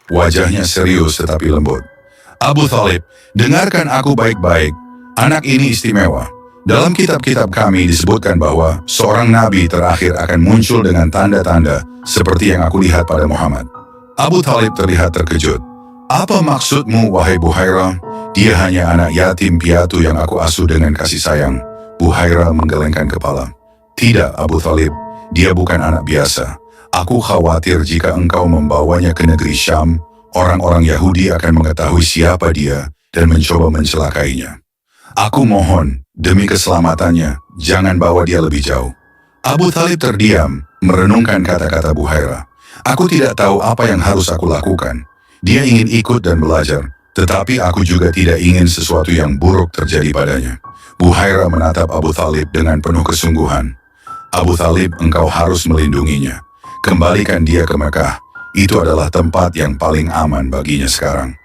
wajahnya serius tetapi lembut. Abu Thalib, dengarkan aku baik-baik. Anak ini istimewa. Dalam kitab-kitab kami disebutkan bahwa seorang nabi terakhir akan muncul dengan tanda-tanda seperti yang aku lihat pada Muhammad. Abu Thalib terlihat terkejut. Apa maksudmu, wahai Buhairah? Dia hanya anak yatim piatu yang aku asuh dengan kasih sayang. Buhairah menggelengkan kepala. Tidak, Abu Thalib. Dia bukan anak biasa. Aku khawatir jika engkau membawanya ke negeri Syam, orang-orang Yahudi akan mengetahui siapa dia dan mencoba mencelakainya. Aku mohon, demi keselamatannya, jangan bawa dia lebih jauh. Abu Thalib terdiam, merenungkan kata-kata Buhairah. Aku tidak tahu apa yang harus aku lakukan. Dia ingin ikut dan belajar, tetapi aku juga tidak ingin sesuatu yang buruk terjadi padanya. Buhairah menatap Abu Thalib dengan penuh kesungguhan. Abu Thalib, engkau harus melindunginya. Kembalikan dia ke Mekah. Itu adalah tempat yang paling aman baginya sekarang.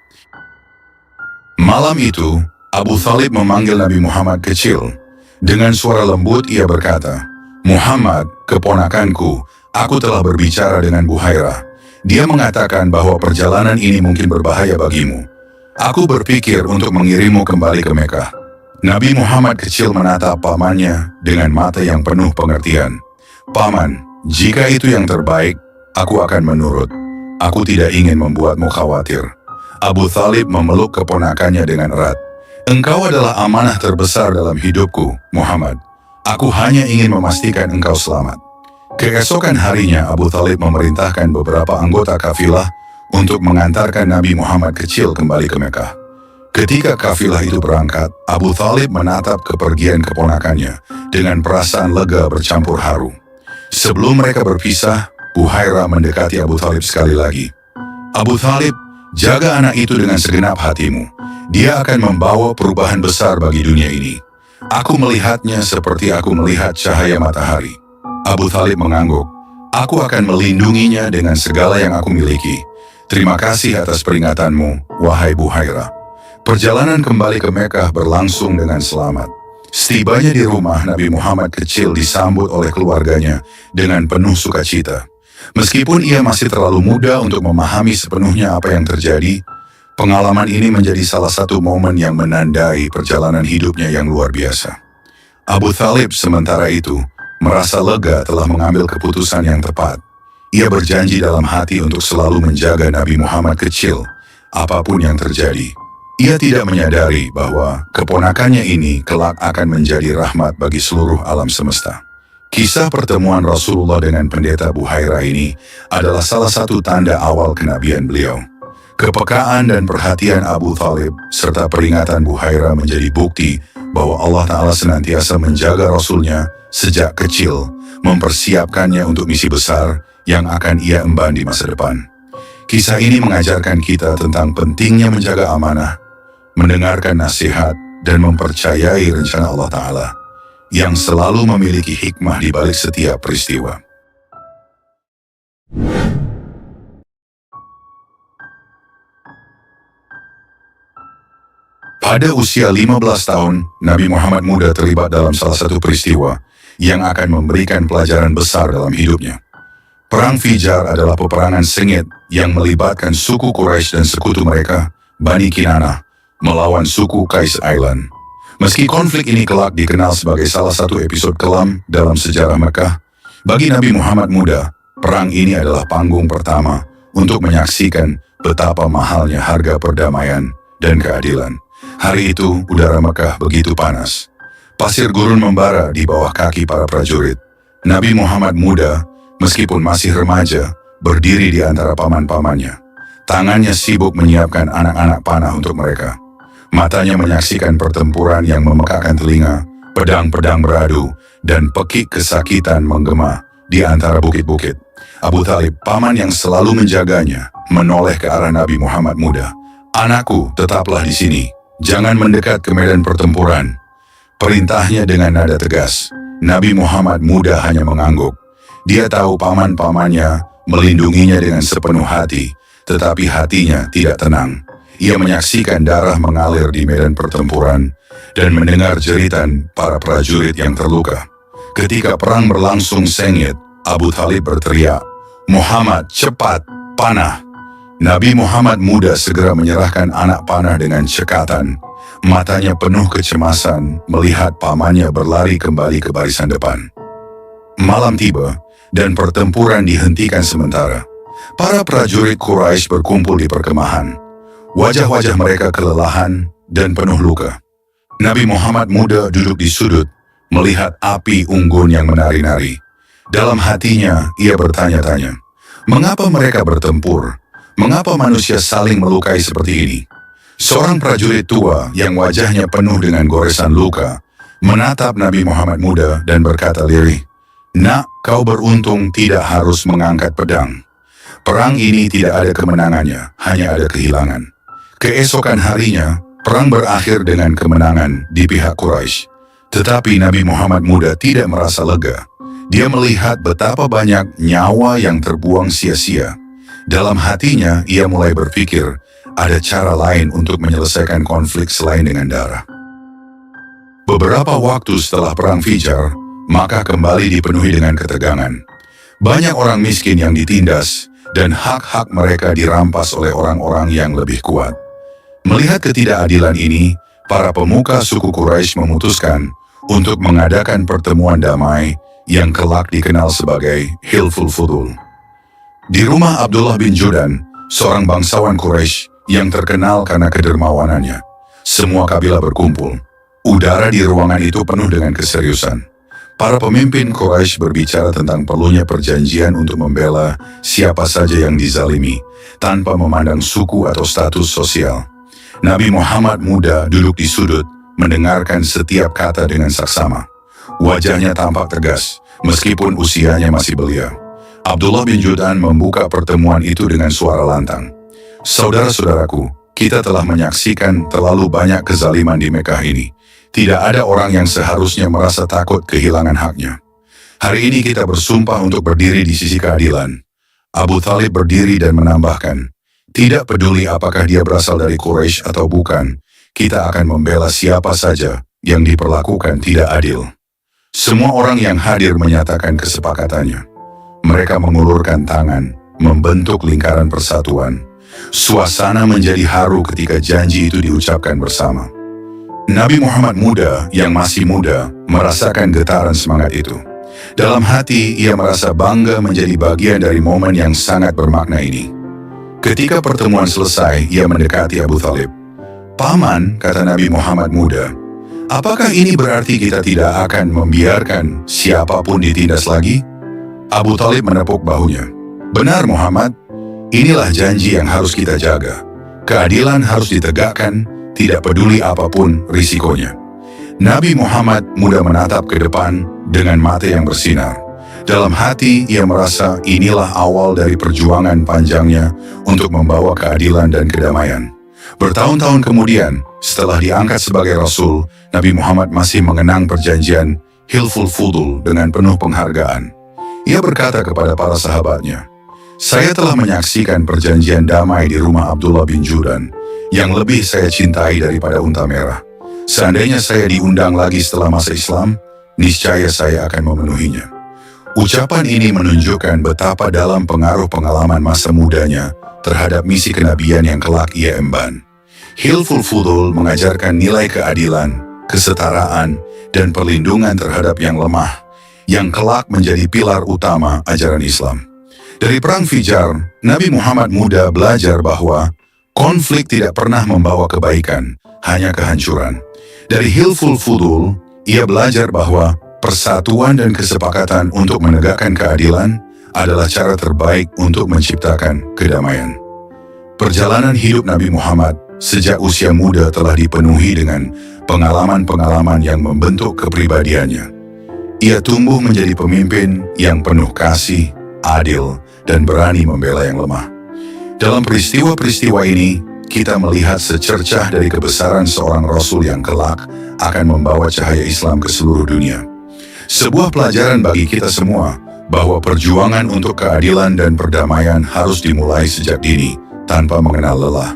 Malam itu, Abu Thalib memanggil Nabi Muhammad kecil. Dengan suara lembut ia berkata, Muhammad, keponakanku, aku telah berbicara dengan Buhairah. Dia mengatakan bahwa perjalanan ini mungkin berbahaya bagimu. Aku berpikir untuk mengirimmu kembali ke Mekah. Nabi Muhammad kecil menatap pamannya dengan mata yang penuh pengertian. Paman, jika itu yang terbaik, aku akan menurut. Aku tidak ingin membuatmu khawatir. Abu Thalib memeluk keponakannya dengan erat. Engkau adalah amanah terbesar dalam hidupku, Muhammad. Aku hanya ingin memastikan engkau selamat. Keesokan harinya Abu Thalib memerintahkan beberapa anggota kafilah untuk mengantarkan Nabi Muhammad kecil kembali ke Mekah. Ketika kafilah itu berangkat, Abu Thalib menatap kepergian keponakannya dengan perasaan lega bercampur haru. Sebelum mereka berpisah, Buhairah mendekati Abu Thalib sekali lagi. Abu Thalib, jaga anak itu dengan segenap hatimu. Dia akan membawa perubahan besar bagi dunia ini. Aku melihatnya seperti aku melihat cahaya matahari. Abu Thalib mengangguk. Aku akan melindunginya dengan segala yang aku miliki. Terima kasih atas peringatanmu, wahai Buhairah. Perjalanan kembali ke Mekah berlangsung dengan selamat. Setibanya di rumah, Nabi Muhammad kecil disambut oleh keluarganya dengan penuh sukacita. Meskipun ia masih terlalu muda untuk memahami sepenuhnya apa yang terjadi, pengalaman ini menjadi salah satu momen yang menandai perjalanan hidupnya yang luar biasa. Abu Thalib sementara itu merasa lega telah mengambil keputusan yang tepat. Ia berjanji dalam hati untuk selalu menjaga Nabi Muhammad kecil, apapun yang terjadi. Ia tidak menyadari bahwa keponakannya ini kelak akan menjadi rahmat bagi seluruh alam semesta. Kisah pertemuan Rasulullah dengan pendeta Buhairah ini adalah salah satu tanda awal kenabian beliau. Kepekaan dan perhatian Abu Thalib serta peringatan Buhairah menjadi bukti bahwa Allah Ta'ala senantiasa menjaga Rasulnya sejak kecil, mempersiapkannya untuk misi besar yang akan ia emban di masa depan. Kisah ini mengajarkan kita tentang pentingnya menjaga amanah, mendengarkan nasihat, dan mempercayai rencana Allah Ta'ala yang selalu memiliki hikmah di balik setiap peristiwa. Pada usia 15 tahun, Nabi Muhammad muda terlibat dalam salah satu peristiwa yang akan memberikan pelajaran besar dalam hidupnya. Perang Fijar adalah peperangan sengit yang melibatkan suku Quraisy dan sekutu mereka, Bani Kinanah, melawan suku Qais Island. Meski konflik ini kelak dikenal sebagai salah satu episode kelam dalam sejarah Mekah, bagi Nabi Muhammad muda, perang ini adalah panggung pertama untuk menyaksikan betapa mahalnya harga perdamaian dan keadilan. Hari itu, udara Mekah begitu panas. Pasir gurun membara di bawah kaki para prajurit. Nabi Muhammad muda, meskipun masih remaja, berdiri di antara paman-pamannya. Tangannya sibuk menyiapkan anak-anak panah untuk mereka. Matanya menyaksikan pertempuran yang memekakkan telinga, pedang-pedang beradu, dan pekik kesakitan menggema di antara bukit-bukit. Abu Thalib, paman yang selalu menjaganya, menoleh ke arah Nabi Muhammad muda. Anakku, tetaplah di sini. Jangan mendekat ke medan pertempuran. Perintahnya dengan nada tegas. Nabi Muhammad muda hanya mengangguk. Dia tahu paman-pamannya melindunginya dengan sepenuh hati, tetapi hatinya tidak tenang. Ia menyaksikan darah mengalir di medan pertempuran dan mendengar jeritan para prajurit yang terluka. Ketika perang berlangsung sengit, Abu Thalib berteriak, "Muhammad, cepat, panah!" Nabi Muhammad muda segera menyerahkan anak panah dengan cekatan. Matanya penuh kecemasan melihat pamannya berlari kembali ke barisan depan. Malam tiba dan pertempuran dihentikan sementara. Para prajurit Quraisy berkumpul di perkemahan. Wajah-wajah mereka kelelahan dan penuh luka. Nabi Muhammad muda duduk di sudut, melihat api unggun yang menari-nari. Dalam hatinya, ia bertanya-tanya, mengapa mereka bertempur? Mengapa manusia saling melukai seperti ini? Seorang prajurit tua yang wajahnya penuh dengan goresan luka, menatap Nabi Muhammad muda dan berkata lirih, "Nak, kau beruntung tidak harus mengangkat pedang. Perang ini tidak ada kemenangannya, hanya ada kehilangan." Keesokan harinya, perang berakhir dengan kemenangan di pihak Quraisy. Tetapi Nabi Muhammad muda tidak merasa lega. Dia melihat betapa banyak nyawa yang terbuang sia-sia. Dalam hatinya, ia mulai berpikir ada cara lain untuk menyelesaikan konflik selain dengan darah. Beberapa waktu setelah Perang Fijar, maka kembali dipenuhi dengan ketegangan. Banyak orang miskin yang ditindas, dan hak-hak mereka dirampas oleh orang-orang yang lebih kuat. Melihat ketidakadilan ini, para pemuka suku Quraisy memutuskan untuk mengadakan pertemuan damai yang kelak dikenal sebagai Hilful Fudul. Di rumah Abdullah bin Judan, seorang bangsawan Quraisy yang terkenal karena kedermawanannya, semua kabilah berkumpul. Udara di ruangan itu penuh dengan keseriusan. Para pemimpin Quraisy berbicara tentang perlunya perjanjian untuk membela siapa saja yang dizalimi, tanpa memandang suku atau status sosial. Nabi Muhammad muda duduk di sudut, mendengarkan setiap kata dengan saksama. Wajahnya tampak tegas, meskipun usianya masih belia. Abdullah bin Judan membuka pertemuan itu dengan suara lantang. "Saudara-saudaraku, kita telah menyaksikan terlalu banyak kezaliman di Mekah ini. Tidak ada orang yang seharusnya merasa takut kehilangan haknya. Hari ini kita bersumpah untuk berdiri di sisi keadilan." Abu Thalib berdiri dan menambahkan, "Tidak peduli apakah dia berasal dari Quraisy atau bukan, kita akan membela siapa saja yang diperlakukan tidak adil." Semua orang yang hadir menyatakan kesepakatannya. Mereka mengulurkan tangan, membentuk lingkaran persatuan. Suasana menjadi haru ketika janji itu diucapkan bersama. Nabi Muhammad muda yang masih muda merasakan getaran semangat itu. Dalam hati, ia merasa bangga menjadi bagian dari momen yang sangat bermakna ini. Ketika pertemuan selesai, ia mendekati Abu Thalib. "Paman," kata Nabi Muhammad muda, "apakah ini berarti kita tidak akan membiarkan siapapun ditindas lagi?" Abu Thalib menepuk bahunya. "Benar Muhammad, inilah janji yang harus kita jaga. Keadilan harus ditegakkan, tidak peduli apapun risikonya." Nabi Muhammad muda menatap ke depan dengan mata yang bersinar. Dalam hati ia merasa inilah awal dari perjuangan panjangnya untuk membawa keadilan dan kedamaian. Bertahun-tahun kemudian, setelah diangkat sebagai Rasul, Nabi Muhammad masih mengenang perjanjian Hilful Fudul dengan penuh penghargaan. Ia berkata kepada para sahabatnya, "Saya telah menyaksikan perjanjian damai di rumah Abdullah bin Judan, yang lebih saya cintai daripada unta merah. Seandainya saya diundang lagi setelah masa Islam, niscaya saya akan memenuhinya." Ucapan ini menunjukkan betapa dalam pengaruh pengalaman masa mudanya terhadap misi kenabian yang kelak ia emban. Hilful Fudul mengajarkan nilai keadilan, kesetaraan, dan perlindungan terhadap yang lemah, yang kelak menjadi pilar utama ajaran Islam. Dari Perang Fijar, Nabi Muhammad muda belajar bahwa konflik tidak pernah membawa kebaikan, hanya kehancuran. Dari Hilful Fudul, ia belajar bahwa persatuan dan kesepakatan untuk menegakkan keadilan adalah cara terbaik untuk menciptakan kedamaian. Perjalanan hidup Nabi Muhammad sejak usia muda telah dipenuhi dengan pengalaman-pengalaman yang membentuk kepribadiannya. Ia tumbuh menjadi pemimpin yang penuh kasih, adil, dan berani membela yang lemah. Dalam peristiwa-peristiwa ini, kita melihat secercah dari kebesaran seorang Rasul yang kelak akan membawa cahaya Islam ke seluruh dunia. Sebuah pelajaran bagi kita semua bahwa perjuangan untuk keadilan dan perdamaian harus dimulai sejak dini, tanpa mengenal lelah.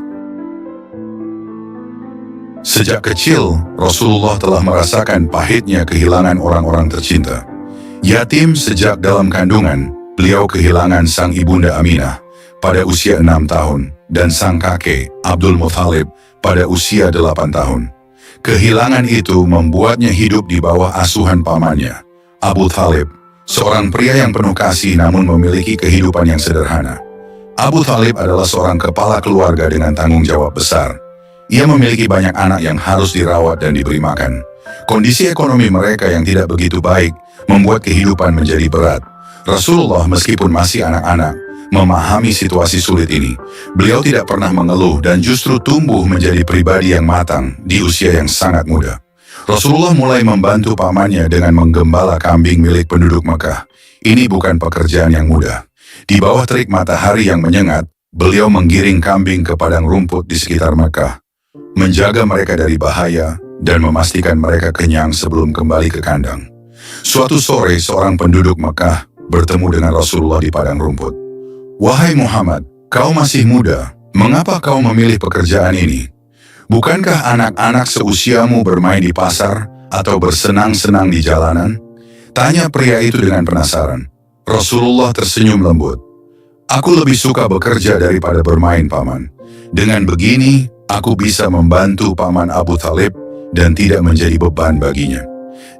Sejak kecil, Rasulullah telah merasakan pahitnya kehilangan orang-orang tercinta. Yatim sejak dalam kandungan, beliau kehilangan sang ibunda Aminah pada usia 6 tahun dan sang kakek, Abdul Muthalib, pada usia 8 tahun. Kehilangan itu membuatnya hidup di bawah asuhan pamannya, Abu Thalib, seorang pria yang penuh kasih namun memiliki kehidupan yang sederhana. Abu Thalib adalah seorang kepala keluarga dengan tanggung jawab besar. Ia memiliki banyak anak yang harus dirawat dan diberi makan. Kondisi ekonomi mereka yang tidak begitu baik membuat kehidupan menjadi berat. Rasulullah meskipun masih anak-anak, memahami situasi sulit ini. Beliau tidak pernah mengeluh dan justru tumbuh menjadi pribadi yang matang di usia yang sangat muda. Rasulullah mulai membantu pamannya dengan menggembala kambing milik penduduk Mekah. Ini bukan pekerjaan yang mudah. Di bawah terik matahari yang menyengat, beliau menggiring kambing ke padang rumput di sekitar Mekah, menjaga mereka dari bahaya, dan memastikan mereka kenyang sebelum kembali ke kandang. Suatu sore, seorang penduduk Mekah bertemu dengan Rasulullah di padang rumput. "Wahai Muhammad, kau masih muda, mengapa kau memilih pekerjaan ini? Bukankah anak-anak seusiamu bermain di pasar atau bersenang-senang di jalanan?" Tanya pria itu dengan penasaran. Rasulullah tersenyum lembut. "Aku lebih suka bekerja daripada bermain, Paman. Dengan begini, aku bisa membantu Paman Abu Thalib dan tidak menjadi beban baginya."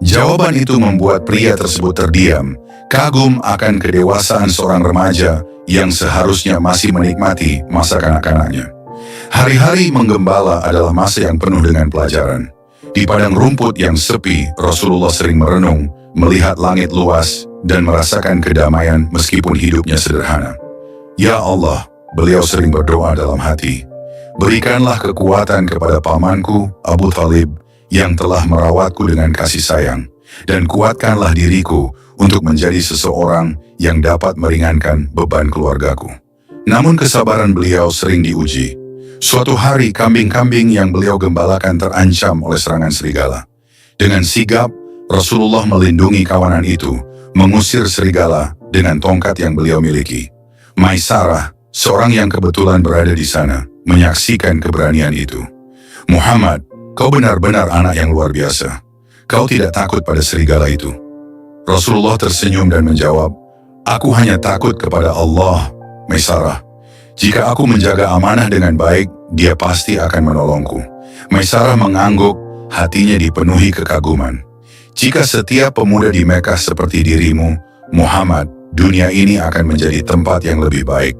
Jawaban itu membuat pria tersebut terdiam, kagum akan kedewasaan seorang remaja yang seharusnya masih menikmati masa kanak-kanaknya. Hari-hari menggembala adalah masa yang penuh dengan pelajaran. Di padang rumput yang sepi, Rasulullah sering merenung, melihat langit luas, dan merasakan kedamaian meskipun hidupnya sederhana. "Ya Allah," beliau sering berdoa dalam hati, "berikanlah kekuatan kepada pamanku, Abu Thalib, yang telah merawatku dengan kasih sayang, dan kuatkanlah diriku untuk menjadi seseorang yang dapat meringankan beban keluargaku." Namun kesabaran beliau sering diuji. Suatu hari kambing-kambing yang beliau gembalakan terancam oleh serangan serigala. Dengan sigap, Rasulullah melindungi kawanan itu, mengusir serigala dengan tongkat yang beliau miliki. Maisarah, seorang yang kebetulan berada di sana, menyaksikan keberanian itu. "Muhammad, kau benar-benar anak yang luar biasa. Kau tidak takut pada serigala itu?" Rasulullah tersenyum dan menjawab, "Aku hanya takut kepada Allah, Maisarah. Jika aku menjaga amanah dengan baik, Dia pasti akan menolongku." Maisarah mengangguk, hatinya dipenuhi kekaguman. "Jika setiap pemuda di Mekah seperti dirimu, Muhammad, dunia ini akan menjadi tempat yang lebih baik."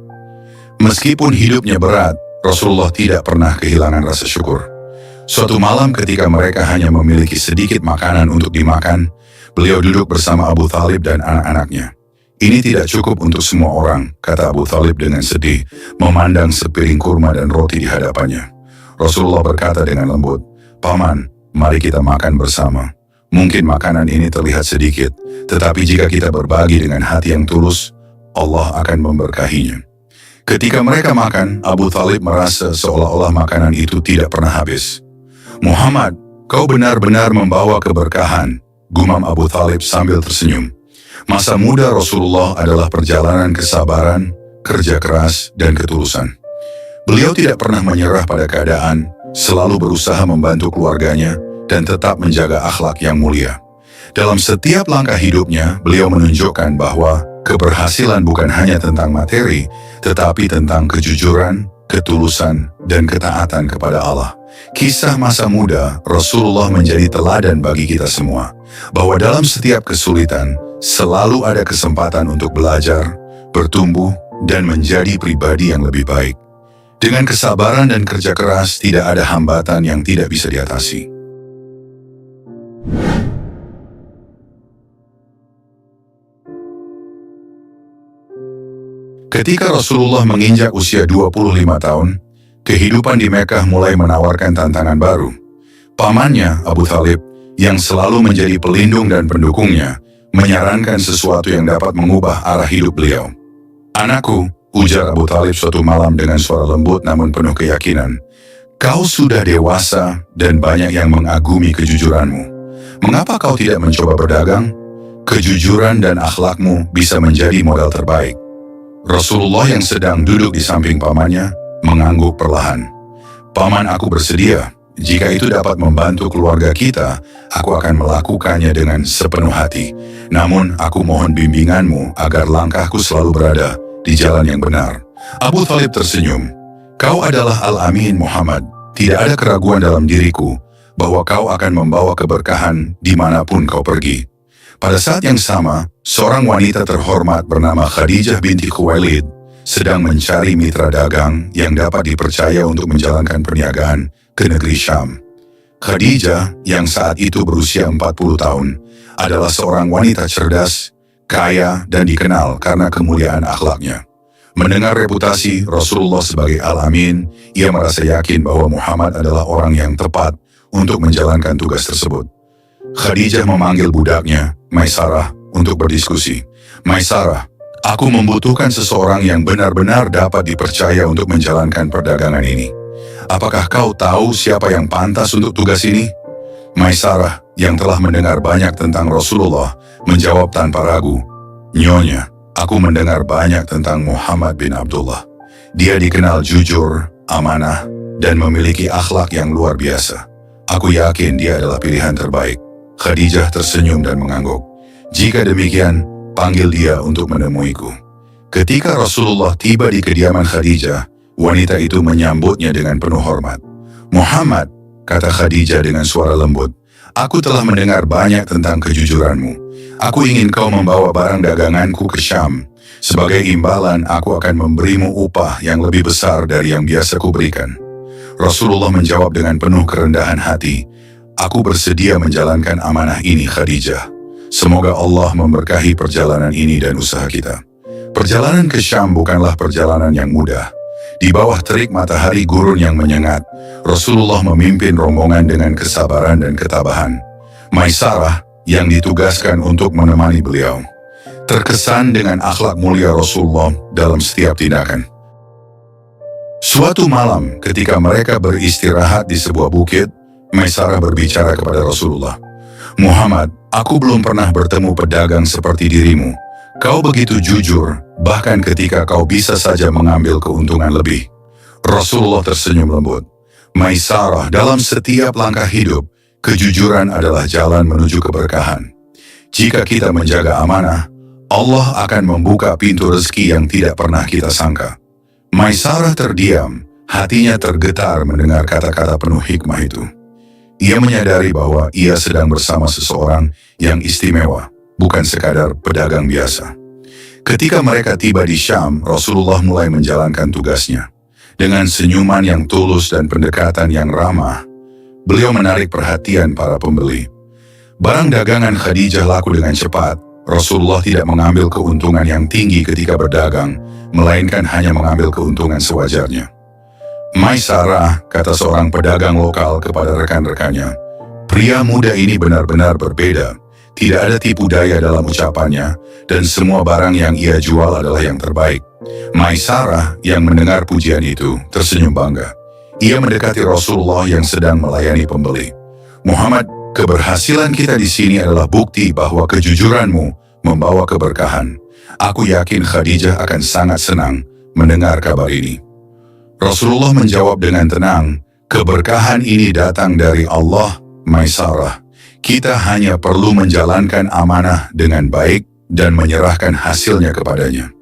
Meskipun hidupnya berat, Rasulullah tidak pernah kehilangan rasa syukur. Suatu malam ketika mereka hanya memiliki sedikit makanan untuk dimakan, beliau duduk bersama Abu Thalib dan anak-anaknya. "Ini tidak cukup untuk semua orang," kata Abu Thalib dengan sedih, memandang sepiring kurma dan roti di hadapannya. Rasulullah berkata dengan lembut, "Paman, mari kita makan bersama. Mungkin makanan ini terlihat sedikit, tetapi jika kita berbagi dengan hati yang tulus, Allah akan memberkahinya." Ketika mereka makan, Abu Thalib merasa seolah-olah makanan itu tidak pernah habis. "Muhammad, kau benar-benar membawa keberkahan," gumam Abu Thalib sambil tersenyum. Masa muda Rasulullah adalah perjalanan kesabaran, kerja keras, dan ketulusan. Beliau tidak pernah menyerah pada keadaan, selalu berusaha membantu keluarganya, dan tetap menjaga akhlak yang mulia. Dalam setiap langkah hidupnya, beliau menunjukkan bahwa keberhasilan bukan hanya tentang materi, tetapi tentang kejujuran, ketulusan, dan ketaatan kepada Allah. Kisah masa muda Rasulullah menjadi teladan bagi kita semua, bahwa dalam setiap kesulitan, selalu ada kesempatan untuk belajar, bertumbuh, dan menjadi pribadi yang lebih baik. Dengan kesabaran dan kerja keras, tidak ada hambatan yang tidak bisa diatasi. Ketika Rasulullah menginjak usia 25 tahun, kehidupan di Mekah mulai menawarkan tantangan baru. Pamannya, Abu Thalib, yang selalu menjadi pelindung dan pendukungnya, menyarankan sesuatu yang dapat mengubah arah hidup beliau. "Anakku," ujar Abu Thalib suatu malam dengan suara lembut namun penuh keyakinan, "kau sudah dewasa dan banyak yang mengagumi kejujuranmu. Mengapa kau tidak mencoba berdagang? Kejujuran dan akhlakmu bisa menjadi modal terbaik." Rasulullah yang sedang duduk di samping pamannya, mengangguk perlahan. "Paman, aku bersedia. Jika itu dapat membantu keluarga kita, aku akan melakukannya dengan sepenuh hati. Namun, aku mohon bimbinganmu agar langkahku selalu berada di jalan yang benar." Abu Thalib tersenyum. Kau adalah Al-Amin Muhammad. Tidak ada keraguan dalam diriku bahwa kau akan membawa keberkahan dimanapun kau pergi. Pada saat yang sama, seorang wanita terhormat bernama Khadijah binti Khuwailid sedang mencari mitra dagang yang dapat dipercaya untuk menjalankan perniagaan ke negeri Syam. Khadijah, yang saat itu berusia 40 tahun, adalah seorang wanita cerdas, kaya, dan dikenal karena kemuliaan akhlaknya. Mendengar reputasi Rasulullah sebagai Al-Amin, ia merasa yakin bahwa Muhammad adalah orang yang tepat untuk menjalankan tugas tersebut. Khadijah memanggil budaknya, Maisarah, untuk berdiskusi. Maisarah, aku membutuhkan seseorang yang benar-benar dapat dipercaya untuk menjalankan perdagangan ini. Apakah kau tahu siapa yang pantas untuk tugas ini? Maisarah, yang telah mendengar banyak tentang Rasulullah, menjawab tanpa ragu, Nyonya, aku mendengar banyak tentang Muhammad bin Abdullah. Dia dikenal jujur, amanah, dan memiliki akhlak yang luar biasa. Aku yakin dia adalah pilihan terbaik. Khadijah tersenyum dan mengangguk. Jika demikian, panggil dia untuk menemuiku. Ketika Rasulullah tiba di kediaman Khadijah, wanita itu menyambutnya dengan penuh hormat. Muhammad, kata Khadijah dengan suara lembut, aku telah mendengar banyak tentang kejujuranmu. Aku ingin kau membawa barang daganganku ke Syam. Sebagai imbalan, aku akan memberimu upah yang lebih besar dari yang biasa kuberikan. Rasulullah menjawab dengan penuh kerendahan hati, aku bersedia menjalankan amanah ini, Khadijah. Semoga Allah memberkahi perjalanan ini dan usaha kita. Perjalanan ke Syam bukanlah perjalanan yang mudah. Di bawah terik matahari gurun yang menyengat, Rasulullah memimpin rombongan dengan kesabaran dan ketabahan. Maisarah, yang ditugaskan untuk menemani beliau, terkesan dengan akhlak mulia Rasulullah dalam setiap tindakan. Suatu malam, ketika mereka beristirahat di sebuah bukit, Maisarah berbicara kepada Rasulullah. Muhammad, aku belum pernah bertemu pedagang seperti dirimu. Kau begitu jujur, bahkan ketika kau bisa saja mengambil keuntungan lebih. Rasulullah tersenyum lembut. Maisarah, dalam setiap langkah hidup, kejujuran adalah jalan menuju keberkahan. Jika kita menjaga amanah, Allah akan membuka pintu rezeki yang tidak pernah kita sangka. Maisarah terdiam, hatinya tergetar mendengar kata-kata penuh hikmah itu. Ia menyadari bahwa ia sedang bersama seseorang yang istimewa, bukan sekadar pedagang biasa. Ketika mereka tiba di Syam, Rasulullah mulai menjalankan tugasnya. Dengan senyuman yang tulus dan pendekatan yang ramah, beliau menarik perhatian para pembeli. Barang dagangan Khadijah laku dengan cepat. Rasulullah tidak mengambil keuntungan yang tinggi ketika berdagang, melainkan hanya mengambil keuntungan sewajarnya. Maisarah, kata seorang pedagang lokal kepada rekan-rekannya, pria muda ini benar-benar berbeda. Tidak ada tipu daya dalam ucapannya, dan semua barang yang ia jual adalah yang terbaik. Maisarah, yang mendengar pujian itu, tersenyum bangga. Ia mendekati Rasulullah yang sedang melayani pembeli. Muhammad, keberhasilan kita di sini adalah bukti bahwa kejujuranmu membawa keberkahan. Aku yakin Khadijah akan sangat senang mendengar kabar ini. Rasulullah menjawab dengan tenang, keberkahan ini datang dari Allah, Maisarah. Kita hanya perlu menjalankan amanah dengan baik dan menyerahkan hasilnya kepadanya.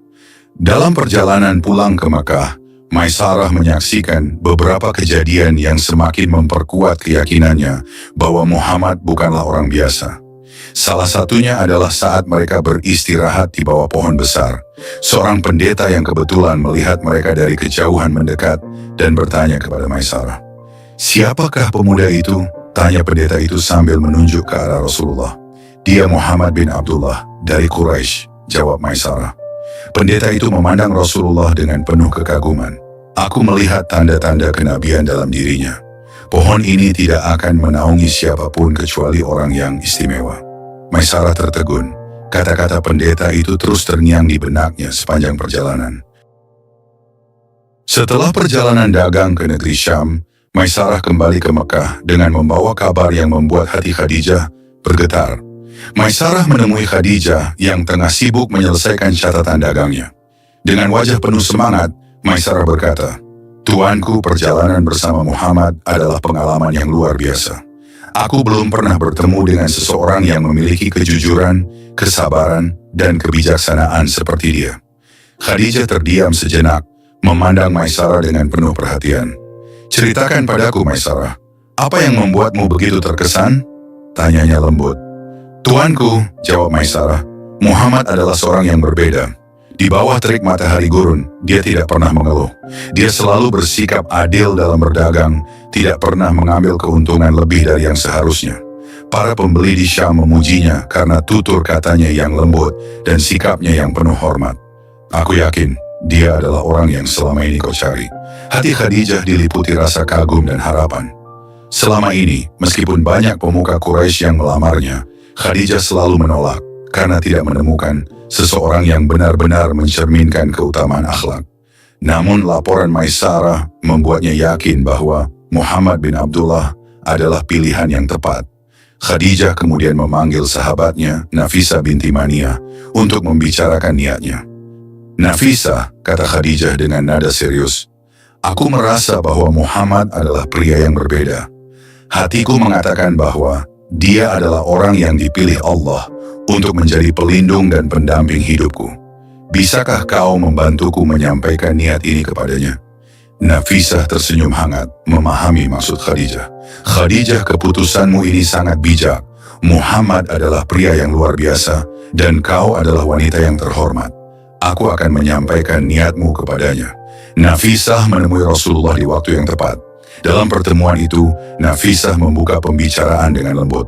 Dalam perjalanan pulang ke Mekah, Maisarah menyaksikan beberapa kejadian yang semakin memperkuat keyakinannya bahwa Muhammad bukanlah orang biasa. Salah satunya adalah saat mereka beristirahat di bawah pohon besar. Seorang pendeta yang kebetulan melihat mereka dari kejauhan mendekat dan bertanya kepada Maisarah. Siapakah pemuda itu? Tanya pendeta itu sambil menunjuk ke arah Rasulullah. Dia Muhammad bin Abdullah dari Quraisy, jawab Maisarah. Pendeta itu memandang Rasulullah dengan penuh kekaguman. Aku melihat tanda-tanda kenabian dalam dirinya. Pohon ini tidak akan menaungi siapapun kecuali orang yang istimewa. Maisarah tertegun. Kata-kata pendeta itu terus terngiang di benaknya sepanjang perjalanan. Setelah perjalanan dagang ke negeri Syam, Maisarah kembali ke Mekah dengan membawa kabar yang membuat hati Khadijah bergetar. Maisarah menemui Khadijah yang tengah sibuk menyelesaikan catatan dagangnya. Dengan wajah penuh semangat, Maisarah berkata, Tuanku, perjalanan bersama Muhammad adalah pengalaman yang luar biasa. Aku belum pernah bertemu dengan seseorang yang memiliki kejujuran, kesabaran, dan kebijaksanaan seperti dia. Khadijah terdiam sejenak, memandang Maisarah dengan penuh perhatian. "Ceritakan padaku, Maisarah, apa yang membuatmu begitu terkesan?" tanyanya lembut. "Tuanku," jawab Maisarah, "Muhammad adalah seorang yang berbeda. Di bawah terik matahari gurun, dia tidak pernah mengeluh. Dia selalu bersikap adil dalam berdagang, tidak pernah mengambil keuntungan lebih dari yang seharusnya. Para pembeli di Syam memujinya karena tutur katanya yang lembut dan sikapnya yang penuh hormat. Aku yakin dia adalah orang yang selama ini kau cari." Hati Khadijah diliputi rasa kagum dan harapan. Selama ini, meskipun banyak pemuka Quraisy yang melamarnya, Khadijah selalu menolak karena tidak menemukan seseorang yang benar-benar mencerminkan keutamaan akhlak. Namun laporan Maisarah membuatnya yakin bahwa Muhammad bin Abdullah adalah pilihan yang tepat. Khadijah kemudian memanggil sahabatnya, Nafisah binti Maniyah, untuk membicarakan niatnya. "Nafisah," kata Khadijah dengan nada serius, "aku merasa bahwa Muhammad adalah pria yang berbeda. Hatiku mengatakan bahwa dia adalah orang yang dipilih Allah untuk menjadi pelindung dan pendamping hidupku. Bisakah kau membantuku menyampaikan niat ini kepadanya?" Nafisah tersenyum hangat, memahami maksud Khadijah. "Khadijah, keputusanmu ini sangat bijak. Muhammad adalah pria yang luar biasa, dan kau adalah wanita yang terhormat. Aku akan menyampaikan niatmu kepadanya." Nafisah menemui Rasulullah di waktu yang tepat. Dalam pertemuan itu, Nafisah membuka pembicaraan dengan lembut.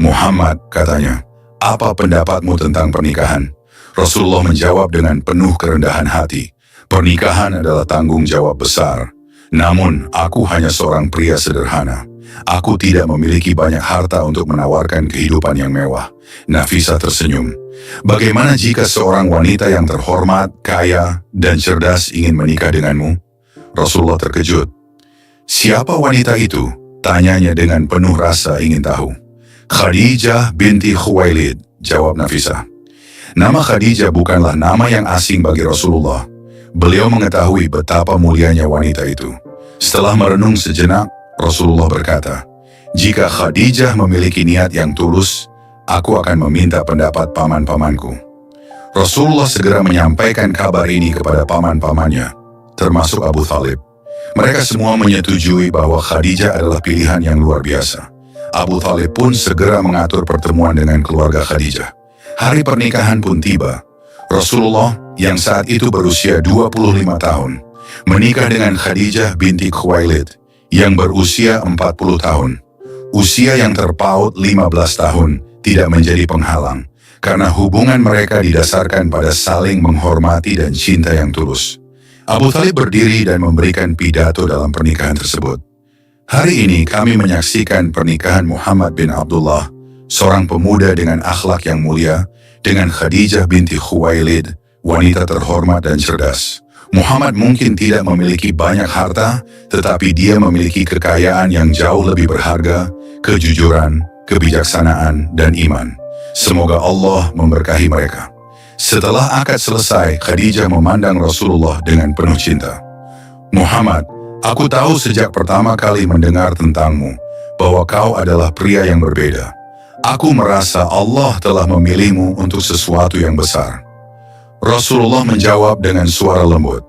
"Muhammad," katanya, "apa pendapatmu tentang pernikahan?" Rasulullah menjawab dengan penuh kerendahan hati, "Pernikahan adalah tanggung jawab besar. Namun, aku hanya seorang pria sederhana. Aku tidak memiliki banyak harta untuk menawarkan kehidupan yang mewah." Nafisah tersenyum. "Bagaimana jika seorang wanita yang terhormat, kaya, dan cerdas ingin menikah denganmu?" Rasulullah terkejut. "Siapa wanita itu?" tanyanya dengan penuh rasa ingin tahu. "Khadijah binti Khuwailid," jawab Nafisah. Nama Khadijah bukanlah nama yang asing bagi Rasulullah. Beliau mengetahui betapa mulianya wanita itu. Setelah merenung sejenak, Rasulullah berkata, "Jika Khadijah memiliki niat yang tulus, aku akan meminta pendapat paman-pamanku." Rasulullah segera menyampaikan kabar ini kepada paman-pamannya, termasuk Abu Thalib. Mereka semua menyetujui bahwa Khadijah adalah pilihan yang luar biasa. Abu Thalib pun segera mengatur pertemuan dengan keluarga Khadijah. Hari pernikahan pun tiba. Rasulullah yang saat itu berusia 25 tahun, menikah dengan Khadijah binti Khuwailid yang berusia 40 tahun. Usia yang terpaut 15 tahun tidak menjadi penghalang, karena hubungan mereka didasarkan pada saling menghormati dan cinta yang tulus. Abu Thalib berdiri dan memberikan pidato dalam pernikahan tersebut. "Hari ini kami menyaksikan pernikahan Muhammad bin Abdullah, seorang pemuda dengan akhlak yang mulia, dengan Khadijah binti Khuwailid, wanita terhormat dan cerdas. Muhammad mungkin tidak memiliki banyak harta, tetapi dia memiliki kekayaan yang jauh lebih berharga, kejujuran, kebijaksanaan, dan iman. Semoga Allah memberkahi mereka." Setelah akad selesai, Khadijah memandang Rasulullah dengan penuh cinta. "Muhammad, aku tahu sejak pertama kali mendengar tentangmu, bahwa kau adalah pria yang berbeda. Aku merasa Allah telah memilihmu untuk sesuatu yang besar." Rasulullah menjawab dengan suara lembut,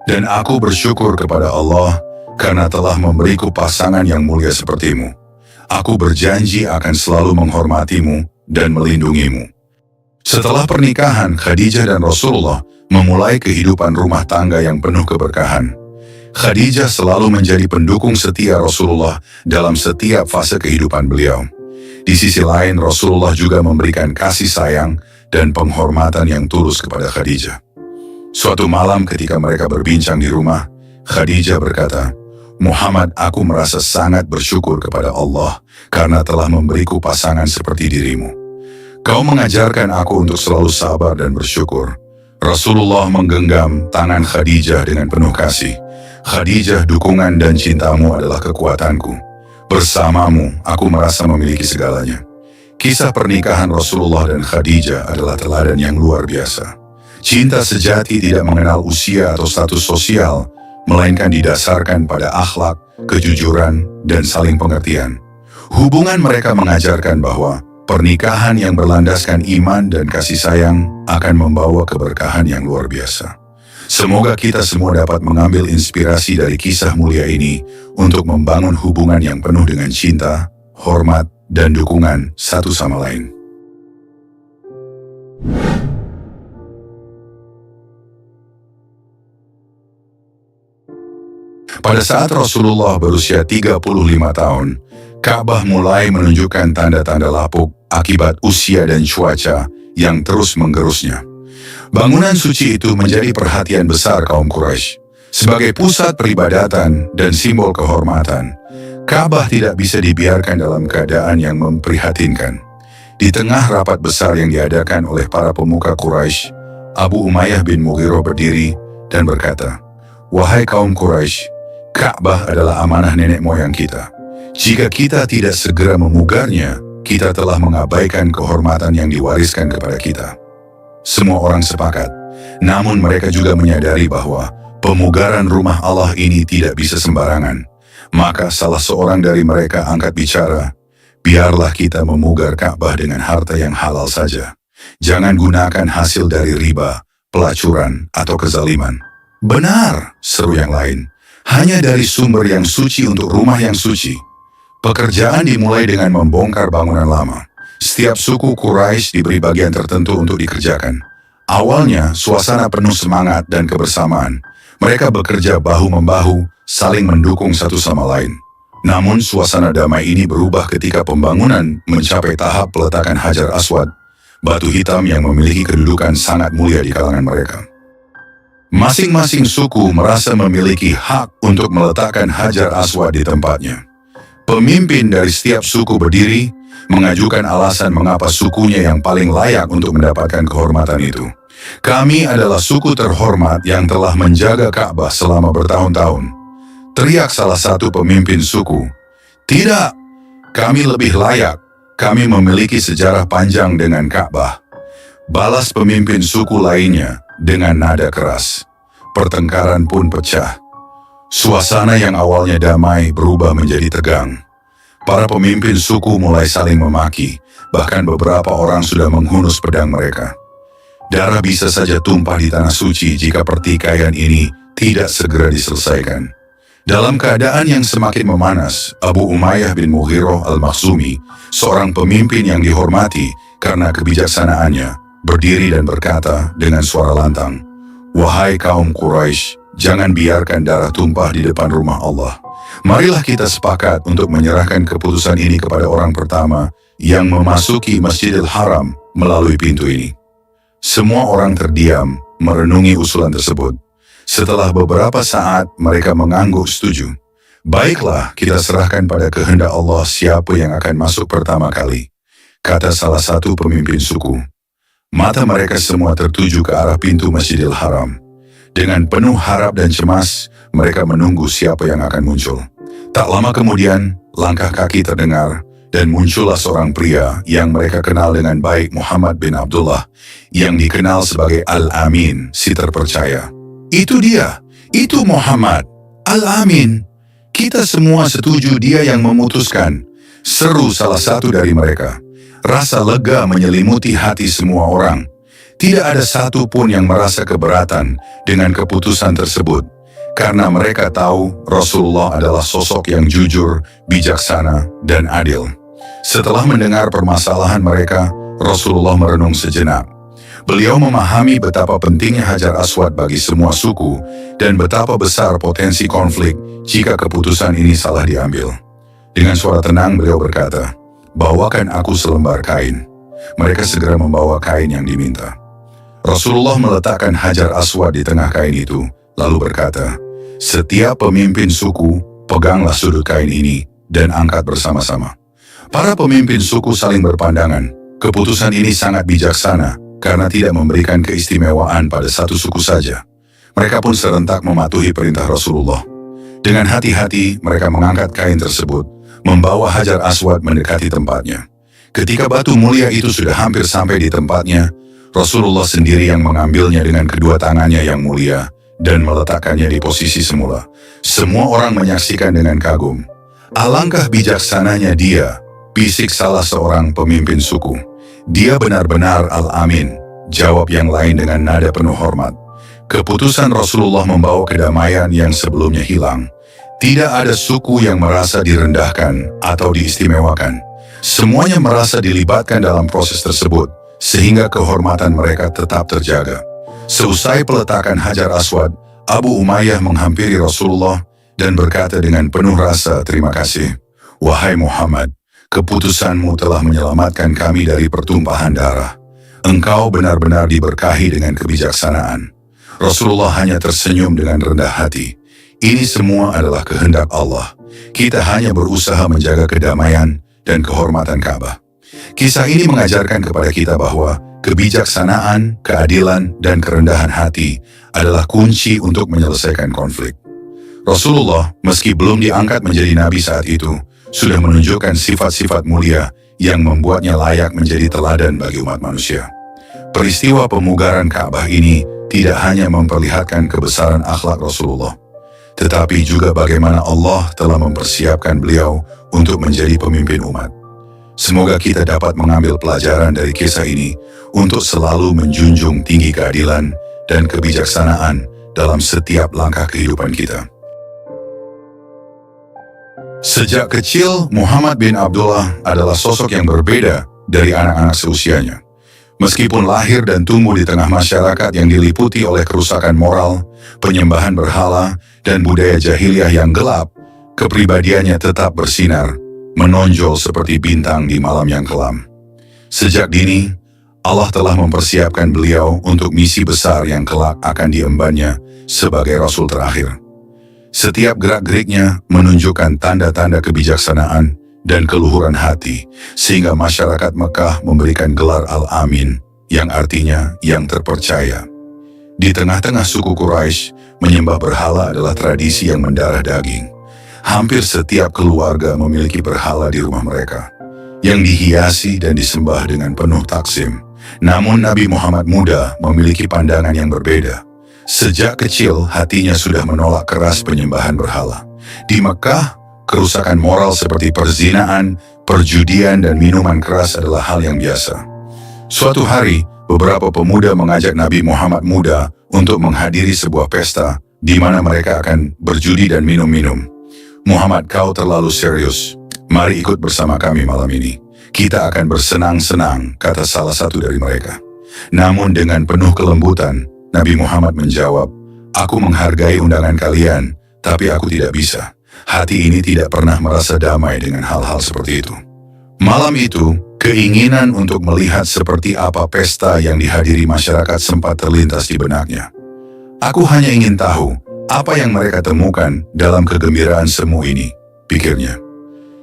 "Dan aku bersyukur kepada Allah karena telah memberiku pasangan yang mulia sepertimu. Aku berjanji akan selalu menghormatimu dan melindungimu." Setelah pernikahan, Khadijah dan Rasulullah memulai kehidupan rumah tangga yang penuh keberkahan. Khadijah selalu menjadi pendukung setia Rasulullah dalam setiap fase kehidupan beliau. Di sisi lain, Rasulullah juga memberikan kasih sayang dan penghormatan yang tulus kepada Khadijah. Suatu malam ketika mereka berbincang di rumah, Khadijah berkata, "Muhammad, aku merasa sangat bersyukur kepada Allah karena telah memberiku pasangan seperti dirimu. Kau mengajarkan aku untuk selalu sabar dan bersyukur." Rasulullah menggenggam tangan Khadijah dengan penuh kasih. "Khadijah, dukungan dan cintamu adalah kekuatanku. Bersamamu, aku merasa memiliki segalanya." Kisah pernikahan Rasulullah dan Khadijah adalah teladan yang luar biasa. Cinta sejati tidak mengenal usia atau status sosial, melainkan didasarkan pada akhlak, kejujuran, dan saling pengertian. Hubungan mereka mengajarkan bahwa pernikahan yang berlandaskan iman dan kasih sayang akan membawa keberkahan yang luar biasa. Semoga kita semua dapat mengambil inspirasi dari kisah mulia ini untuk membangun hubungan yang penuh dengan cinta, hormat, dan dukungan satu sama lain. Pada saat Rasulullah berusia 35 tahun, Ka'bah mulai menunjukkan tanda-tanda lapuk akibat usia dan cuaca yang terus menggerusnya. Bangunan suci itu menjadi perhatian besar kaum Quraisy. Sebagai pusat peribadatan dan simbol kehormatan, Ka'bah tidak bisa dibiarkan dalam keadaan yang memprihatinkan. Di tengah rapat besar yang diadakan oleh para pemuka Quraisy, Abu Umayyah bin Mughirah berdiri dan berkata, "Wahai kaum Quraisy, Ka'bah adalah amanah nenek moyang kita. Jika kita tidak segera memugarnya, kita telah mengabaikan kehormatan yang diwariskan kepada kita." Semua orang sepakat, namun mereka juga menyadari bahwa pemugaran rumah Allah ini tidak bisa sembarangan. Maka salah seorang dari mereka angkat bicara, "Biarlah kita memugar Ka'bah dengan harta yang halal saja. Jangan gunakan hasil dari riba, pelacuran, atau kezaliman." "Benar," seru yang lain. "Hanya dari sumber yang suci untuk rumah yang suci." Pekerjaan dimulai dengan membongkar bangunan lama. Setiap suku Quraisy diberi bagian tertentu untuk dikerjakan. Awalnya, suasana penuh semangat dan kebersamaan. Mereka bekerja bahu-membahu, saling mendukung satu sama lain. Namun, suasana damai ini berubah ketika pembangunan mencapai tahap peletakan Hajar Aswad, batu hitam yang memiliki kedudukan sangat mulia di kalangan mereka. Masing-masing suku merasa memiliki hak untuk meletakkan Hajar Aswad di tempatnya. Pemimpin dari setiap suku berdiri, mengajukan alasan mengapa sukunya yang paling layak untuk mendapatkan kehormatan itu. "Kami adalah suku terhormat yang telah menjaga Ka'bah selama bertahun-tahun," teriak salah satu pemimpin suku. "Tidak, kami lebih layak. Kami memiliki sejarah panjang dengan Ka'bah," balas pemimpin suku lainnya dengan nada keras. Pertengkaran pun pecah. Suasana yang awalnya damai berubah menjadi tegang. Para pemimpin suku mulai saling memaki, bahkan beberapa orang sudah menghunus pedang mereka. Darah bisa saja tumpah di tanah suci jika pertikaian ini tidak segera diselesaikan. Dalam keadaan yang semakin memanas, Abu Umayyah bin Mughirah al-Makhzumi, seorang pemimpin yang dihormati karena kebijaksanaannya, berdiri dan berkata dengan suara lantang, "Wahai kaum Quraisy, jangan biarkan darah tumpah di depan rumah Allah. Marilah kita sepakat untuk menyerahkan keputusan ini kepada orang pertama yang memasuki Masjidil Haram melalui pintu ini." Semua orang terdiam merenungi usulan tersebut. Setelah beberapa saat mereka mengangguk setuju. "Baiklah, kita serahkan pada kehendak Allah siapa yang akan masuk pertama kali," kata salah satu pemimpin suku. Mata mereka semua tertuju ke arah pintu Masjidil Haram. Dengan penuh harap dan cemas, mereka menunggu siapa yang akan muncul. Tak lama kemudian, langkah kaki terdengar, dan muncullah seorang pria yang mereka kenal dengan baik, Muhammad bin Abdullah, yang dikenal sebagai Al-Amin, si terpercaya. "Itu dia, itu Muhammad, Al-Amin. Kita semua setuju dia yang memutuskan," seru salah satu dari mereka. Rasa lega menyelimuti hati semua orang. Tidak ada satu pun yang merasa keberatan dengan keputusan tersebut, karena mereka tahu Rasulullah adalah sosok yang jujur, bijaksana, dan adil. Setelah mendengar permasalahan mereka, Rasulullah merenung sejenak. Beliau memahami betapa pentingnya Hajar Aswad bagi semua suku dan betapa besar potensi konflik jika keputusan ini salah diambil. Dengan suara tenang beliau berkata, "Bawakan aku selembar kain." Mereka segera membawa kain yang diminta. Rasulullah meletakkan Hajar Aswad di tengah kain itu, lalu berkata, "Setiap pemimpin suku, peganglah sudut kain ini dan angkat bersama-sama." Para pemimpin suku saling berpandangan. Keputusan ini sangat bijaksana karena tidak memberikan keistimewaan pada satu suku saja. Mereka pun serentak mematuhi perintah Rasulullah. Dengan hati-hati, mereka mengangkat kain tersebut, membawa Hajar Aswad mendekati tempatnya. Ketika batu mulia itu sudah hampir sampai di tempatnya, Rasulullah sendiri yang mengambilnya dengan kedua tangannya yang mulia dan meletakkannya di posisi semula. Semua orang menyaksikan dengan kagum. "Alangkah bijaksananya dia," bisik salah seorang pemimpin suku. "Dia benar-benar Al-Amin," jawab yang lain dengan nada penuh hormat. Keputusan Rasulullah membawa kedamaian yang sebelumnya hilang. Tidak ada suku yang merasa direndahkan atau diistimewakan. Semuanya merasa dilibatkan dalam proses tersebut, sehingga kehormatan mereka tetap terjaga. Seusai peletakan Hajar Aswad, Abu Umayyah menghampiri Rasulullah dan berkata dengan penuh rasa terima kasih, "Wahai Muhammad, keputusanmu telah menyelamatkan kami dari pertumpahan darah. Engkau benar-benar diberkahi dengan kebijaksanaan." Rasulullah hanya tersenyum dengan rendah hati. Ini semua adalah kehendak Allah. Kita hanya berusaha menjaga kedamaian dan kehormatan Ka'bah. Kisah ini mengajarkan kepada kita bahwa kebijaksanaan, keadilan, dan kerendahan hati adalah kunci untuk menyelesaikan konflik. Rasulullah, meski belum diangkat menjadi nabi saat itu, sudah menunjukkan sifat-sifat mulia yang membuatnya layak menjadi teladan bagi umat manusia. Peristiwa pemugaran Ka'bah ini tidak hanya memperlihatkan kebesaran akhlak Rasulullah, tetapi juga bagaimana Allah telah mempersiapkan beliau untuk menjadi pemimpin umat. Semoga kita dapat mengambil pelajaran dari kisah ini untuk selalu menjunjung tinggi keadilan dan kebijaksanaan dalam setiap langkah kehidupan kita. Sejak kecil, Muhammad bin Abdullah adalah sosok yang berbeda dari anak-anak seusianya. Meskipun lahir dan tumbuh di tengah masyarakat yang diliputi oleh kerusakan moral, penyembahan berhala, dan budaya jahiliyah yang gelap, kepribadiannya tetap bersinar, menonjol seperti bintang di malam yang kelam. Sejak dini, Allah telah mempersiapkan beliau untuk misi besar yang kelak akan diembannya sebagai Rasul terakhir. Setiap gerak-geriknya menunjukkan tanda-tanda kebijaksanaan dan keluhuran hati, sehingga masyarakat Mekah memberikan gelar Al-Amin, yang artinya yang terpercaya. Di tengah-tengah suku Quraisy, menyembah berhala adalah tradisi yang mendarah daging. Hampir setiap keluarga memiliki berhala di rumah mereka, yang dihiasi dan disembah dengan penuh takzim. Namun Nabi Muhammad muda memiliki pandangan yang berbeda. Sejak kecil, hatinya sudah menolak keras penyembahan berhala. Di Mekah, kerusakan moral seperti perzinaan, perjudian, dan minuman keras adalah hal yang biasa. Suatu hari, beberapa pemuda mengajak Nabi Muhammad muda untuk menghadiri sebuah pesta di mana mereka akan berjudi dan minum-minum. "Muhammad, kau terlalu serius. Mari ikut bersama kami malam ini. Kita akan bersenang-senang," kata salah satu dari mereka. Namun dengan penuh kelembutan, Nabi Muhammad menjawab, "Aku menghargai undangan kalian, tapi aku tidak bisa. Hati ini tidak pernah merasa damai dengan hal-hal seperti itu." Malam itu, keinginan untuk melihat seperti apa pesta yang dihadiri masyarakat sempat terlintas di benaknya. "Aku hanya ingin tahu apa yang mereka temukan dalam kegembiraan semu ini," pikirnya.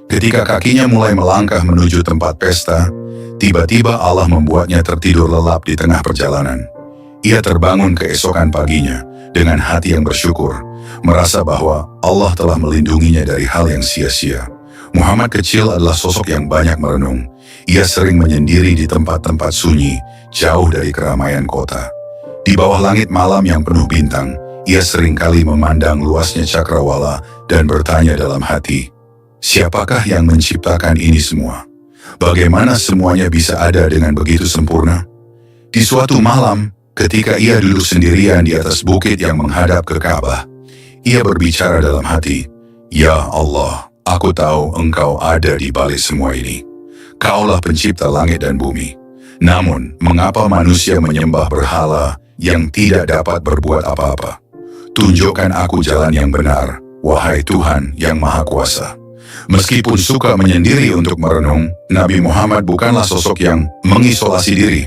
Ketika kakinya mulai melangkah menuju tempat pesta, tiba-tiba Allah membuatnya tertidur lelap di tengah perjalanan. Ia terbangun keesokan paginya dengan hati yang bersyukur, merasa bahwa Allah telah melindunginya dari hal yang sia-sia. Muhammad kecil adalah sosok yang banyak merenung. Ia sering menyendiri di tempat-tempat sunyi, jauh dari keramaian kota. Di bawah langit malam yang penuh bintang, ia seringkali memandang luasnya cakrawala dan bertanya dalam hati, "Siapakah yang menciptakan ini semua? Bagaimana semuanya bisa ada dengan begitu sempurna?" Di suatu malam, ketika ia duduk sendirian di atas bukit yang menghadap ke Ka'bah, ia berbicara dalam hati, "Ya Allah, aku tahu Engkau ada di balik semua ini. Kaulah pencipta langit dan bumi. Namun, mengapa manusia menyembah berhala yang tidak dapat berbuat apa-apa? Tunjukkan aku jalan yang benar, wahai Tuhan yang Maha Kuasa." Meskipun suka menyendiri untuk merenung, Nabi Muhammad bukanlah sosok yang mengisolasi diri.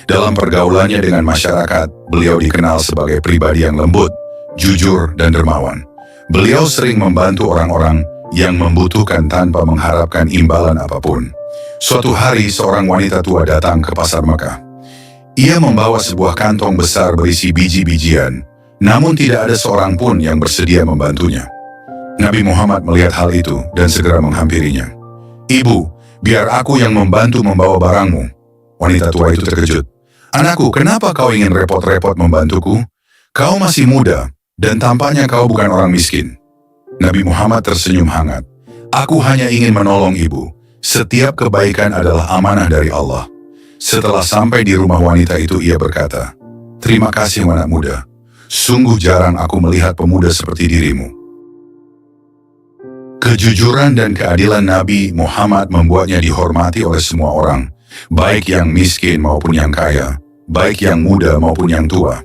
Dalam pergaulannya dengan masyarakat, beliau dikenal sebagai pribadi yang lembut, jujur, dan dermawan. Beliau sering membantu orang-orang yang membutuhkan tanpa mengharapkan imbalan apapun. Suatu hari, seorang wanita tua datang ke pasar Mekah. Ia membawa sebuah kantong besar berisi biji-bijian, namun tidak ada seorang pun yang bersedia membantunya. Nabi Muhammad melihat hal itu dan segera menghampirinya. "Ibu, biar aku yang membantu membawa barangmu." Wanita tua itu terkejut. "Anakku, kenapa kau ingin repot-repot membantuku? Kau masih muda, dan tampaknya kau bukan orang miskin." Nabi Muhammad tersenyum hangat. "Aku hanya ingin menolong ibu. Setiap kebaikan adalah amanah dari Allah." Setelah sampai di rumah wanita itu, ia berkata, "Terima kasih anak muda. Sungguh jarang aku melihat pemuda seperti dirimu. Kejujuran dan keadilan Nabi Muhammad membuatnya dihormati oleh semua orang, baik yang miskin maupun yang kaya, baik yang muda maupun yang tua.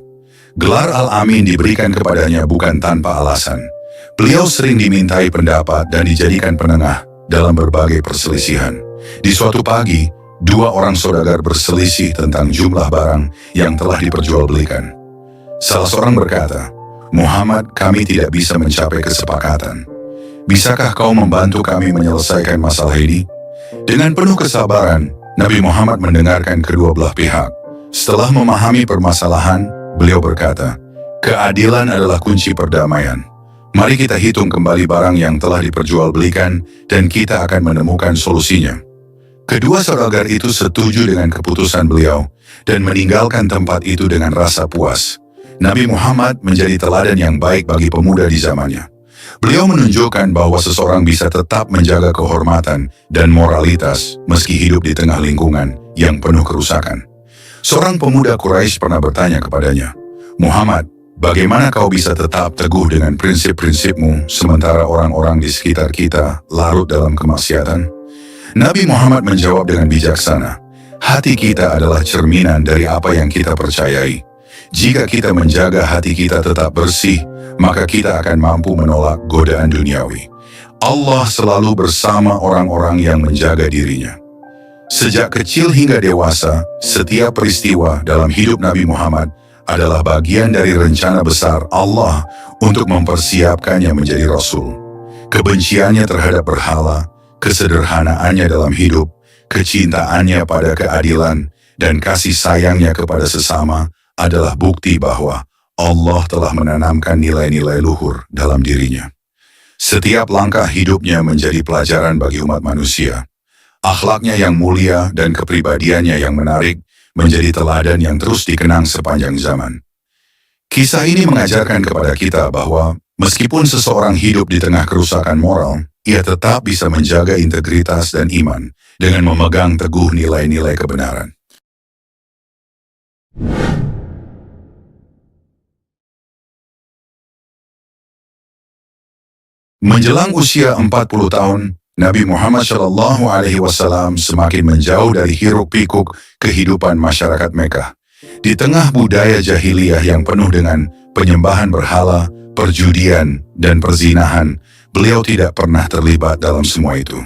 Gelar Al-Amin diberikan kepadanya bukan tanpa alasan. Beliau sering dimintai pendapat dan dijadikan penengah dalam berbagai perselisihan. Di suatu pagi, dua orang saudagar berselisih tentang jumlah barang yang telah diperjualbelikan. Salah seorang berkata, "Muhammad, kami tidak bisa mencapai kesepakatan. Bisakah kau membantu kami menyelesaikan masalah ini?" Dengan penuh kesabaran, Nabi Muhammad mendengarkan kedua belah pihak. Setelah memahami permasalahan, beliau berkata, "Keadilan adalah kunci perdamaian. Mari kita hitung kembali barang yang telah diperjualbelikan dan kita akan menemukan solusinya." Kedua saudagar itu setuju dengan keputusan beliau dan meninggalkan tempat itu dengan rasa puas. Nabi Muhammad menjadi teladan yang baik bagi pemuda di zamannya. Beliau menunjukkan bahwa seseorang bisa tetap menjaga kehormatan dan moralitas meski hidup di tengah lingkungan yang penuh kerusakan. Seorang pemuda Quraisy pernah bertanya kepadanya, "Muhammad, bagaimana kau bisa tetap teguh dengan prinsip-prinsipmu sementara orang-orang di sekitar kita larut dalam kemaksiatan?" Nabi Muhammad menjawab dengan bijaksana, "Hati kita adalah cerminan dari apa yang kita percayai. Jika kita menjaga hati kita tetap bersih, maka kita akan mampu menolak godaan duniawi. Allah selalu bersama orang-orang yang menjaga dirinya." Sejak kecil hingga dewasa, setiap peristiwa dalam hidup Nabi Muhammad adalah bagian dari rencana besar Allah untuk mempersiapkannya menjadi Rasul. Kebenciannya terhadap berhala, kesederhanaannya dalam hidup, kecintaannya pada keadilan, dan kasih sayangnya kepada sesama adalah bukti bahwa Allah telah menanamkan nilai-nilai luhur dalam dirinya. Setiap langkah hidupnya menjadi pelajaran bagi umat manusia. Akhlaknya yang mulia dan kepribadiannya yang menarik menjadi teladan yang terus dikenang sepanjang zaman. Kisah ini mengajarkan kepada kita bahwa meskipun seseorang hidup di tengah kerusakan moral, ia tetap bisa menjaga integritas dan iman dengan memegang teguh nilai-nilai kebenaran. Menjelang usia 40 tahun, Nabi Muhammad SAW semakin menjauh dari hiruk-pikuk kehidupan masyarakat Mekah. Di tengah budaya jahiliyah yang penuh dengan penyembahan berhala, perjudian, dan perzinahan, beliau tidak pernah terlibat dalam semua itu.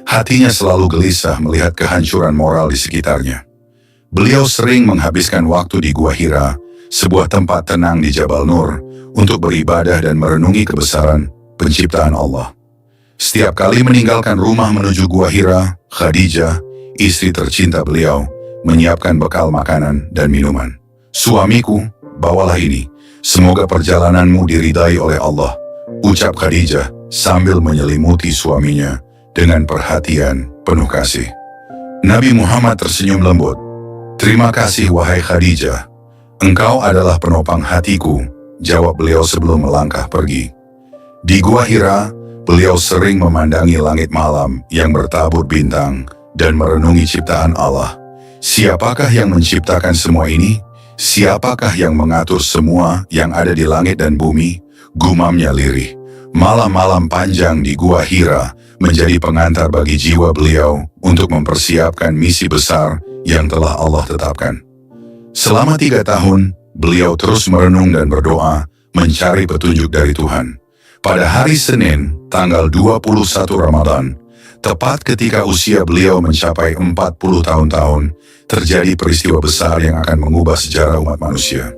Hatinya selalu gelisah melihat kehancuran moral di sekitarnya. Beliau sering menghabiskan waktu di Gua Hira, sebuah tempat tenang di Jabal Nur, untuk beribadah dan merenungi kebesaran penciptaan Allah. Setiap kali meninggalkan rumah menuju Gua Hira, Khadijah, istri tercinta beliau, menyiapkan bekal makanan dan minuman. "Suamiku, bawalah ini. Semoga perjalananmu diridai oleh Allah," ucap Khadijah sambil menyelimuti suaminya dengan perhatian penuh kasih. Nabi Muhammad tersenyum lembut. "Terima kasih wahai Khadijah. Engkau adalah penopang hatiku," jawab beliau sebelum melangkah pergi. Di Gua Hira, beliau sering memandangi langit malam yang bertabur bintang dan merenungi ciptaan Allah. Siapakah yang menciptakan semua ini? Siapakah yang mengatur semua yang ada di langit dan bumi? Gumamnya lirih. Malam-malam panjang di Gua Hira menjadi pengantar bagi jiwa beliau untuk mempersiapkan misi besar yang telah Allah tetapkan. Selama 3 tahun, beliau terus merenung dan berdoa mencari petunjuk dari Tuhan. Pada hari Senin, tanggal 21 Ramadan, tepat ketika usia beliau mencapai 40 tahun, terjadi peristiwa besar yang akan mengubah sejarah umat manusia.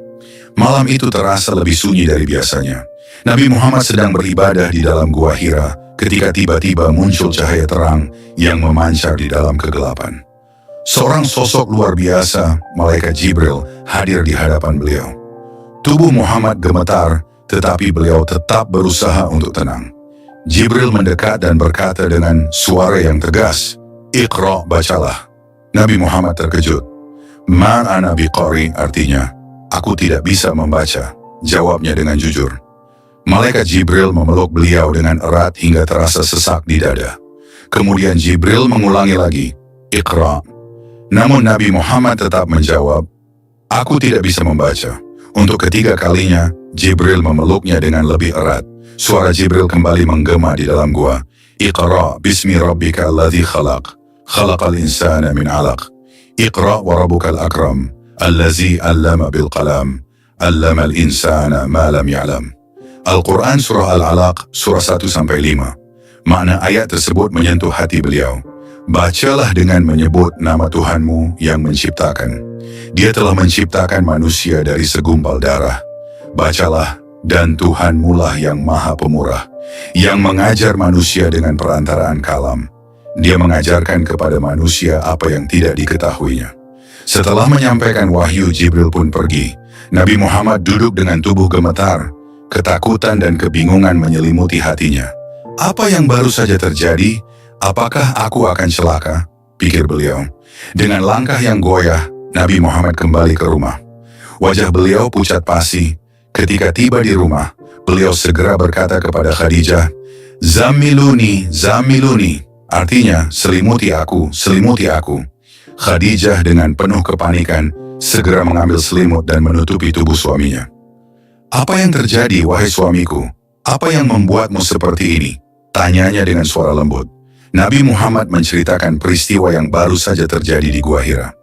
Malam itu terasa lebih sunyi dari biasanya. Nabi Muhammad sedang beribadah di dalam Gua Hira ketika tiba-tiba muncul cahaya terang yang memancar di dalam kegelapan. Seorang sosok luar biasa, Malaikat Jibril, hadir di hadapan beliau. Tubuh Muhammad gemetar, tetapi beliau tetap berusaha untuk tenang. Jibril mendekat dan berkata dengan suara yang tegas, "Iqra, bacalah." Nabi Muhammad terkejut. "Ma ana biqari," artinya, "Aku tidak bisa membaca," jawabnya dengan jujur. Malaikat Jibril memeluk beliau dengan erat hingga terasa sesak di dada. Kemudian Jibril mengulangi lagi, "Iqra." Namun Nabi Muhammad tetap menjawab, "Aku tidak bisa membaca." Untuk ketiga kalinya, Jibril memeluknya dengan lebih erat. Suara Jibril kembali menggema di dalam gua. Iqra bismi rabbika alladzi khalaq. Khalaqal insana min 'alaq. Iqra wa rabbukal akram. Allazi 'allama bil qalam. 'Allamal insana ma lam ya'lam. Al-Quran Surah Al-Alaq, surah 1-5. Makna ayat tersebut menyentuh hati beliau. Bacalah dengan menyebut nama Tuhanmu yang menciptakan. Dia telah menciptakan manusia dari segumpal darah. Bacalah, dan Tuhanmu lah yang maha pemurah, yang mengajar manusia dengan perantaraan kalam. Dia mengajarkan kepada manusia apa yang tidak diketahuinya. Setelah menyampaikan wahyu, Jibril pun pergi. Nabi Muhammad duduk dengan tubuh gemetar. Ketakutan dan kebingungan menyelimuti hatinya. Apa yang baru saja terjadi? Apakah aku akan celaka? Pikir beliau. Dengan langkah yang goyah, Nabi Muhammad kembali ke rumah. Wajah beliau pucat pasi. Ketika tiba di rumah, beliau segera berkata kepada Khadijah, "Zammiluni, zammiluni." Artinya, selimuti aku, selimuti aku. Khadijah dengan penuh kepanikan, segera mengambil selimut dan menutupi tubuh suaminya. "Apa yang terjadi, wahai suamiku? Apa yang membuatmu seperti ini?" Tanyanya dengan suara lembut. Nabi Muhammad menceritakan peristiwa yang baru saja terjadi di Gua Hira.